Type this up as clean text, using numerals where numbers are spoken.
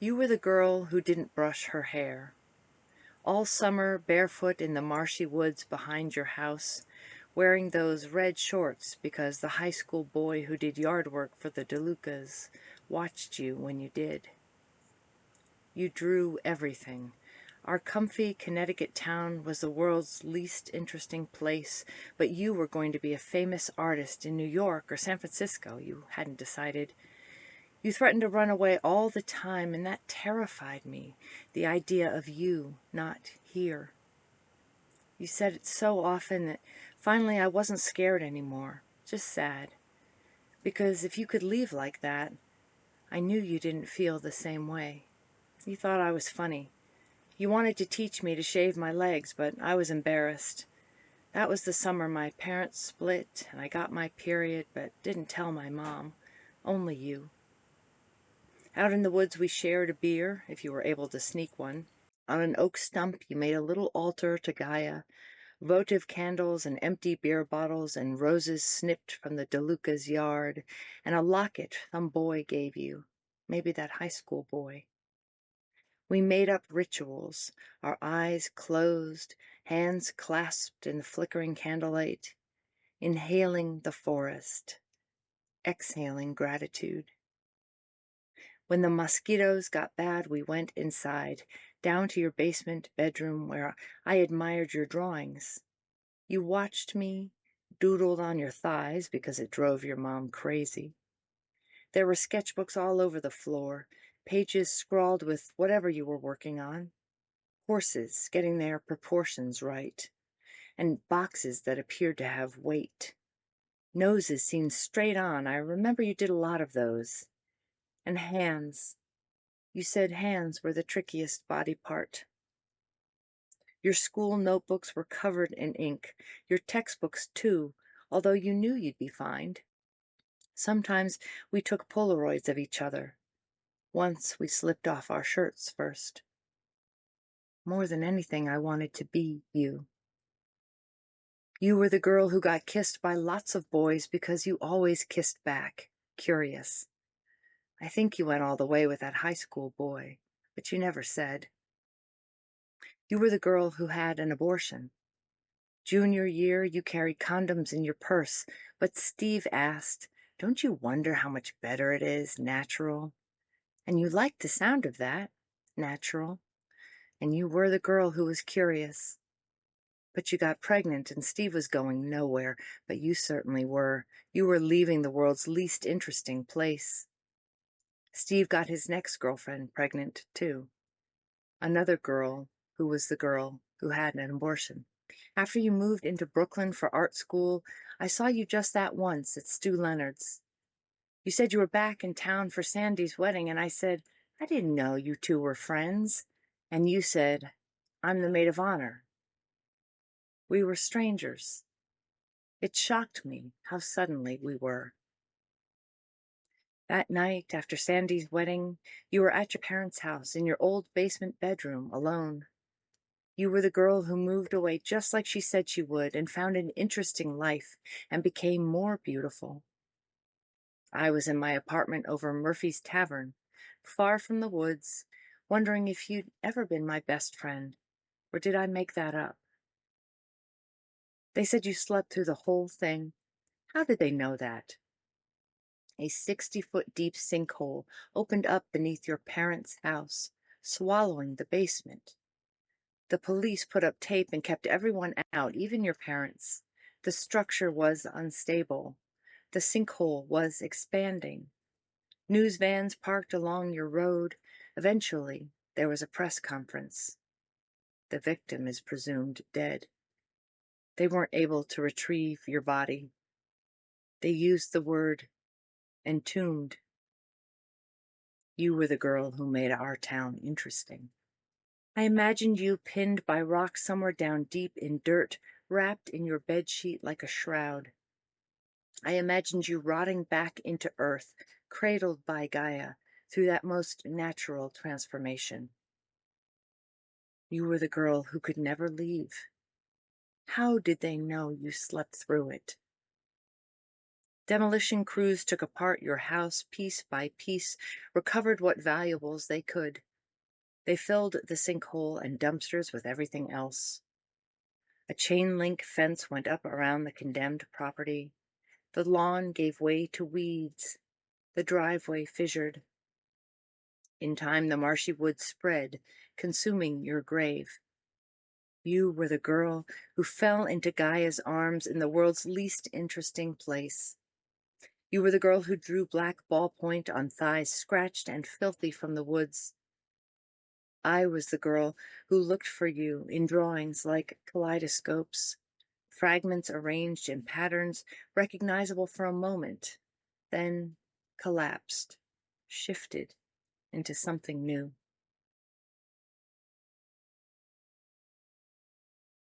You were the girl who didn't brush her hair. All summer, barefoot in the marshy woods behind your house, wearing those red shorts because the high school boy who did yard work for the DeLucas watched you when you did. You drew everything. Our comfy Connecticut town was the world's least interesting place, but you were going to be a famous artist in New York or San Francisco. You hadn't decided. You threatened to run away all the time, and that terrified me, the idea of you not here. You said it so often that finally I wasn't scared anymore, just sad. Because if you could leave like that, I knew you didn't feel the same way. You thought I was funny. You wanted to teach me to shave my legs, but I was embarrassed. That was the summer my parents split, and I got my period, but didn't tell my mom. Only you. Out in the woods we shared a beer, if you were able to sneak one. On an oak stump you made a little altar to Gaia, votive candles and empty beer bottles and roses snipped from the DeLuca's yard, and a locket some boy gave you, maybe that high school boy. We made up rituals, our eyes closed, hands clasped in the flickering candlelight, inhaling the forest, exhaling gratitude. When the mosquitoes got bad, we went inside, down to your basement bedroom where I admired your drawings. You watched me, doodled on your thighs because it drove your mom crazy. There were sketchbooks all over the floor, pages scrawled with whatever you were working on, horses getting their proportions right, and boxes that appeared to have weight. Noses seen straight on, I remember you did a lot of those. And hands. You said hands were the trickiest body part. Your school notebooks were covered in ink, your textbooks too, although you knew you'd be fined. Sometimes we took Polaroids of each other. Once we slipped off our shirts first. More than anything, I wanted to be you. You were the girl who got kissed by lots of boys because you always kissed back, curious. I think you went all the way with that high school boy, but you never said. You were the girl who had an abortion. Junior year, you carried condoms in your purse, but Steve asked, "Don't you wonder how much better it is, natural?" And you liked the sound of that, natural. And you were the girl who was curious. But you got pregnant and Steve was going nowhere, but you certainly were. You were leaving the world's least interesting place. Steve got his next girlfriend pregnant, too. Another girl who was the girl who had an abortion. After you moved into Brooklyn for art school, I saw you just that once at Stu Leonard's. You said you were back in town for Sandy's wedding, and I said, "I didn't know you two were friends." And you said, "I'm the maid of honor." We were strangers. It shocked me how suddenly we were. That night after Sandy's wedding, you were at your parents' house in your old basement bedroom, alone. You were the girl who moved away just like she said she would and found an interesting life and became more beautiful. I was in my apartment over Murphy's Tavern, far from the woods, wondering if you'd ever been my best friend, or did I make that up? They said you slept through the whole thing. How did they know that? A 60-foot deep sinkhole opened up beneath your parents' house, swallowing the basement. The police put up tape and kept everyone out, even your parents. The structure was unstable. The sinkhole was expanding. News vans parked along your road. Eventually, there was a press conference. The victim is presumed dead. They weren't able to retrieve your body. They used the word entombed. You were the girl who made our town interesting. I imagined you pinned by rocks somewhere down deep in dirt, wrapped in your bedsheet like a shroud. I imagined you rotting back into earth, cradled by Gaia, through that most natural transformation. You were the girl who could never leave. How did they know you slept through it? Demolition crews took apart your house piece by piece, recovered what valuables they could. They filled the sinkhole and dumpsters with everything else. A chain link fence went up around the condemned property. The lawn gave way to weeds. The driveway fissured. In time, the marshy woods spread, consuming your grave. You were the girl who fell into Gaia's arms in the world's least interesting place. You were the girl who drew black ballpoint on thighs scratched and filthy from the woods. I was the girl who looked for you in drawings like kaleidoscopes, fragments arranged in patterns recognizable for a moment, then collapsed, shifted into something new.